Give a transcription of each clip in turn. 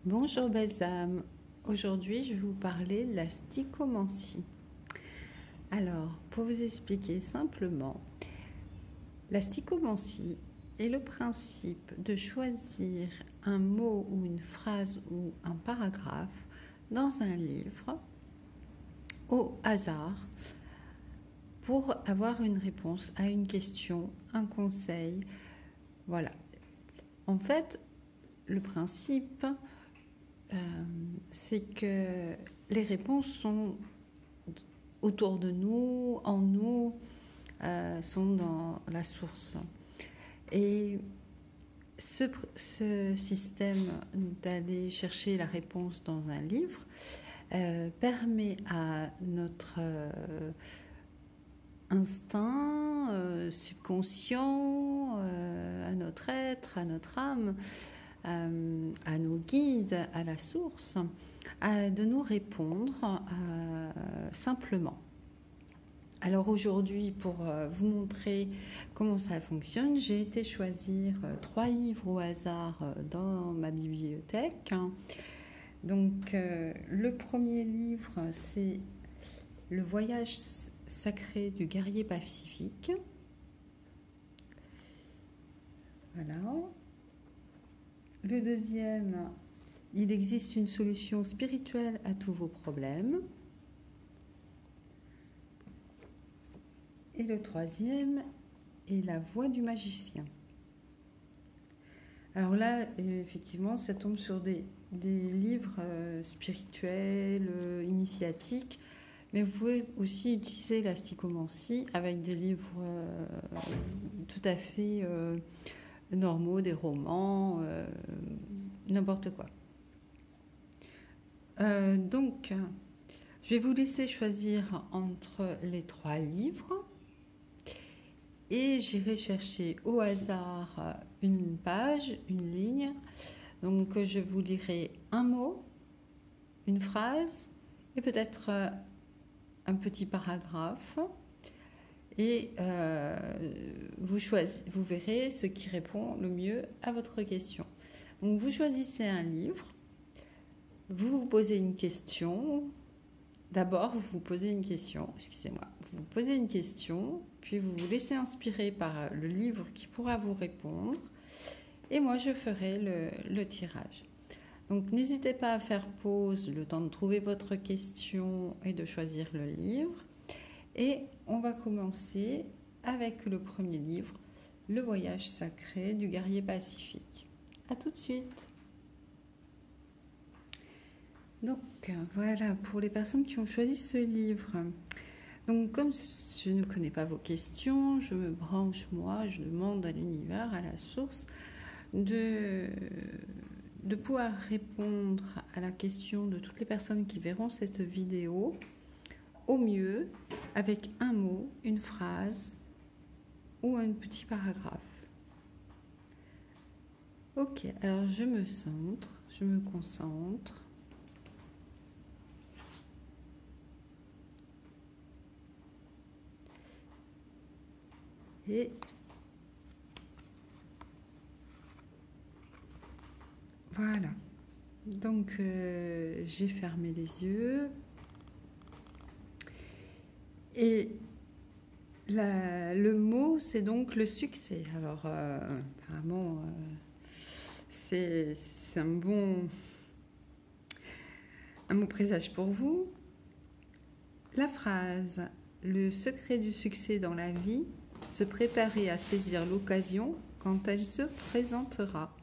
Bonjour belles âmes, aujourd'hui je vais vous parler de la stichomancie. Alors, pour vous expliquer simplement, la stichomancie est le principe de choisir un mot ou une phrase ou un paragraphe dans un livre au hasard pour avoir une réponse à une question, un conseil. Voilà. En fait, le principe, c'est que les réponses sont autour de nous, en nous, sont dans la source. Et ce système d'aller chercher la réponse dans un livre permet à notre instinct subconscient, à notre être, à notre âme, à nos guides, à la source, de nous répondre simplement. Alors aujourd'hui, pour vous montrer comment ça fonctionne, j'ai été choisir 3 livres au hasard dans ma bibliothèque. Donc le premier livre, c'est Le voyage sacré du guerrier pacifique. Voilà. Le deuxième, Il existe une solution spirituelle à tous vos problèmes. Et le troisième est La voix du magicien. Alors là, effectivement, ça tombe sur des livres spirituels, initiatiques, mais vous pouvez aussi utiliser la stichomancie avec des livres tout à fait normaux, des romans, n'importe quoi. Donc, je vais vous laisser choisir entre les 3 livres et j'irai chercher au hasard une page, une ligne. Donc, je vous lirai un mot, une phrase et peut-être un petit paragraphe. Et vous verrez ce qui répond le mieux à votre question. Donc, vous choisissez un livre. Vous vous posez une question. D'abord, vous vous posez une question. Excusez-moi. Vous vous posez une question, puis vous vous laissez inspirer par le livre qui pourra vous répondre. Et moi, je ferai le tirage. Donc, n'hésitez pas à faire pause le temps de trouver votre question et de choisir le livre. Et on va commencer avec le premier livre, Le voyage sacré du guerrier pacifique. À tout de suite. Donc voilà, pour les personnes qui ont choisi ce livre. Donc comme je ne connais pas vos questions, je me branche moi, je demande à l'univers, à la source, de pouvoir répondre à la question de toutes les personnes qui verront cette vidéo au mieux avec un mot, une phrase ou un petit paragraphe. Ok, alors je me centre, je me concentre. Et voilà. Donc j'ai fermé les yeux. Et le mot, c'est donc le succès. Alors apparemment, c'est un bon présage pour vous. La phrase « Le secret du succès dans la vie, se préparer à saisir l'occasion quand elle se présentera ».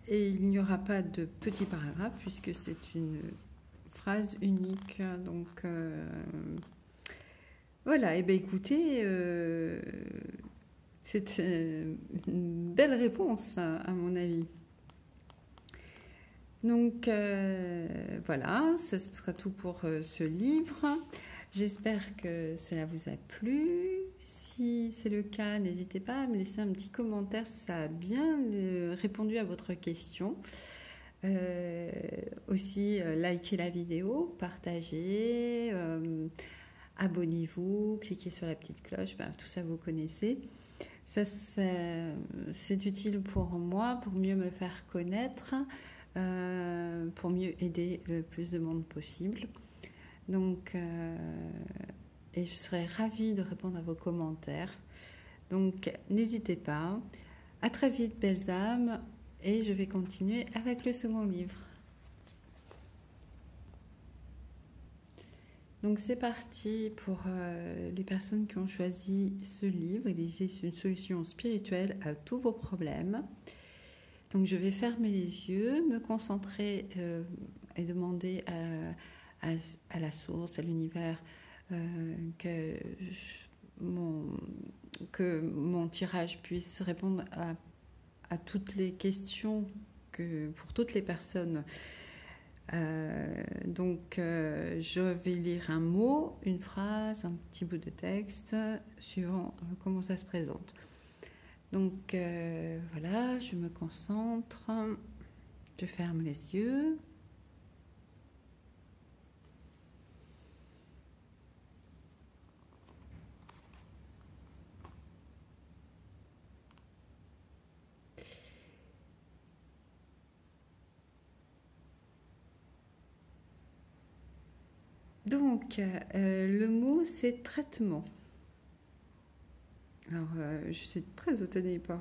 Et il n'y aura pas de petit paragraphe puisque c'est une phrase unique. Donc voilà, et bien écoutez, c'est une belle réponse à mon avis. Donc voilà, ce sera tout pour ce livre. J'espère que cela vous a plu. Si c'est le cas, n'hésitez pas à me laisser un petit commentaire si ça a bien répondu à votre question. Aussi, likez la vidéo, partagez, abonnez-vous, cliquez sur la petite cloche, tout ça vous connaissez. Ça, c'est utile pour moi, pour mieux me faire connaître, pour mieux aider le plus de monde possible. Donc, et je serais ravie de répondre à vos commentaires. Donc, n'hésitez pas. À très vite, belles âmes, et je vais continuer avec le second livre. Donc, c'est parti pour les personnes qui ont choisi ce livre. Il existe une solution spirituelle à tous vos problèmes. Donc, je vais fermer les yeux, me concentrer et demander à la source, à l'univers, que mon tirage puisse répondre à toutes les questions pour toutes les personnes. Donc, je vais lire un mot, une phrase, un petit bout de texte, suivant comment ça se présente. Donc, voilà, je me concentre, je ferme les yeux. Donc, le mot, c'est traitement. Alors, je suis très étonnée par...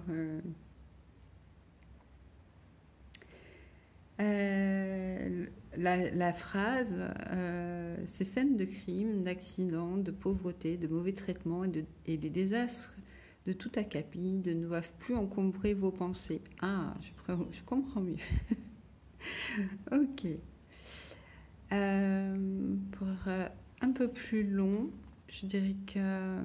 la phrase, ces scènes de crimes, d'accidents, de pauvreté, de mauvais traitements et des désastres de tout acabit ne doivent plus encombrer vos pensées. Ah, je comprends mieux. Ok. Pour un peu plus long, je dirais que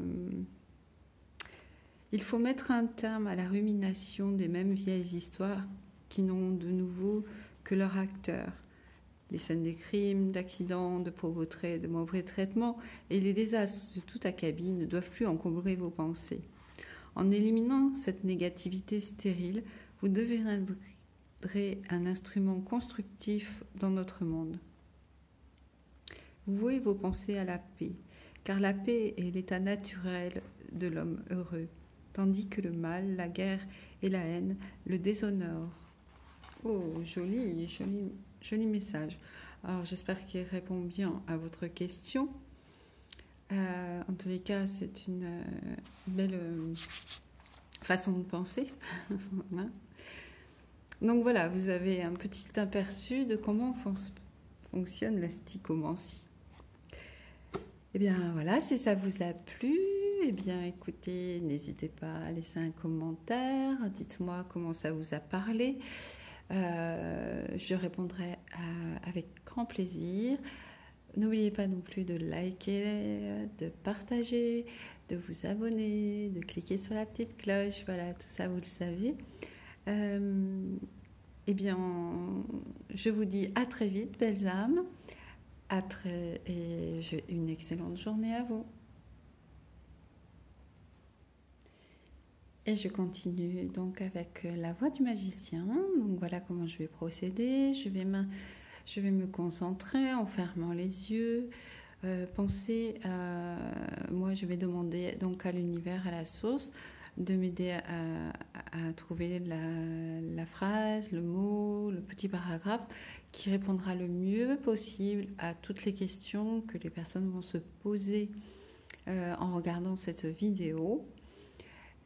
il faut mettre un terme à la rumination des mêmes vieilles histoires qui n'ont de nouveau que leur acteur. Les scènes des crimes, d'accidents, de pauvreté, de mauvais traitements et les désastres de tout acabit ne doivent plus encombrer vos pensées. En éliminant cette négativité stérile, vous deviendrez un instrument constructif dans notre monde. Vouez vos pensées à la paix, car la paix est l'état naturel de l'homme heureux, tandis que le mal, la guerre et la haine le déshonorent. Oh, joli message. Alors, j'espère qu'il répond bien à votre question. En tous les cas, c'est une belle façon de penser. Donc voilà, vous avez un petit aperçu de comment fonctionne la stichomancie. Eh bien voilà, si ça vous a plu, eh bien écoutez, n'hésitez pas à laisser un commentaire, dites-moi comment ça vous a parlé. Je répondrai avec grand plaisir. N'oubliez pas non plus de liker, de partager, de vous abonner, de cliquer sur la petite cloche. Voilà, tout ça, vous le savez. Eh bien, je vous dis à très vite, belles âmes. Et une excellente journée à vous. Et je continue donc avec la voix du magicien. Donc voilà comment je vais procéder. Je vais me concentrer en fermant les yeux. Moi je vais demander donc à l'univers, à la source, de m'aider à trouver la phrase, le mot, le petit paragraphe qui répondra le mieux possible à toutes les questions que les personnes vont se poser en regardant cette vidéo.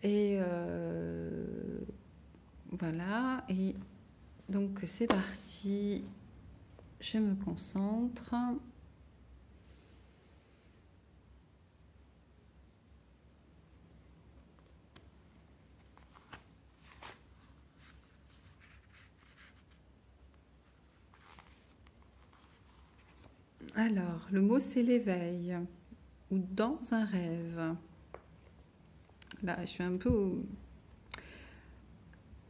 Et voilà, et donc c'est parti, je me concentre. Alors, le mot c'est l'éveil, ou dans un rêve. Là, je suis un peu...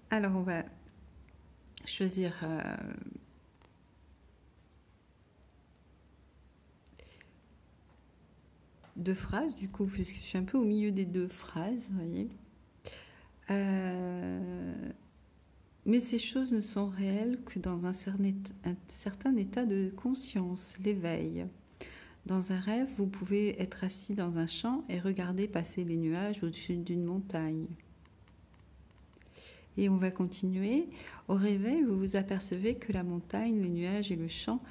Alors, on va choisir deux phrases, du coup, puisque je suis un peu au milieu des deux phrases, vous voyez. Mais ces choses ne sont réelles que dans un certain état de conscience, l'éveil. Dans un rêve, vous pouvez être assis dans un champ et regarder passer les nuages au-dessus d'une montagne. Et on va continuer. Au réveil, vous vous apercevez que la montagne, les nuages et le champ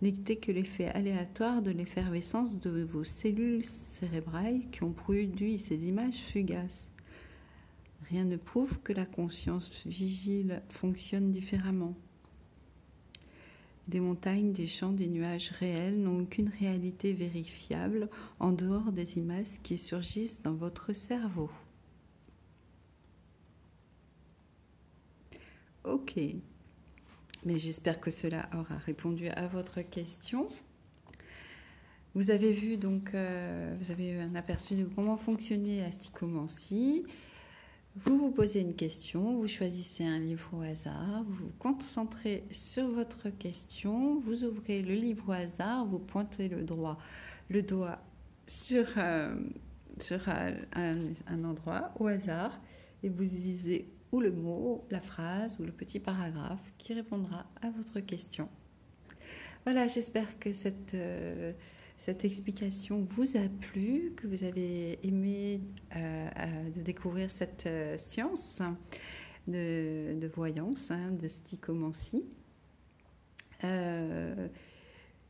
n'étaient que l'effet aléatoire de l'effervescence de vos cellules cérébrales qui ont produit ces images fugaces. Rien ne prouve que la conscience vigile fonctionne différemment. Des montagnes, des champs, des nuages réels n'ont aucune réalité vérifiable en dehors des images qui surgissent dans votre cerveau. Ok, mais j'espère que cela aura répondu à votre question. Vous avez vu donc, vous avez eu un aperçu de comment fonctionnait la stichomancie. Vous vous posez une question, vous choisissez un livre au hasard, vous vous concentrez sur votre question, vous ouvrez le livre au hasard, vous pointez le doigt sur un endroit au hasard et vous lisez ou le mot, la phrase ou le petit paragraphe qui répondra à votre question. Voilà, j'espère que cette explication vous a plu, que vous avez aimé de découvrir cette science de voyance, de stichomancie.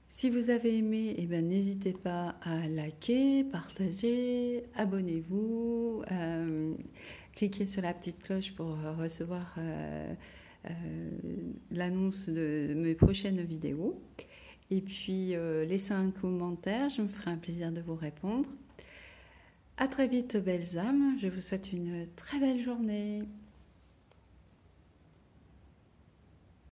Si vous avez aimé, n'hésitez pas à liker, partager, abonnez-vous, cliquez sur la petite cloche pour recevoir l'annonce de mes prochaines vidéos. Et puis, laissez un commentaire, je me ferai un plaisir de vous répondre. À très vite, belles âmes, je vous souhaite une très belle journée.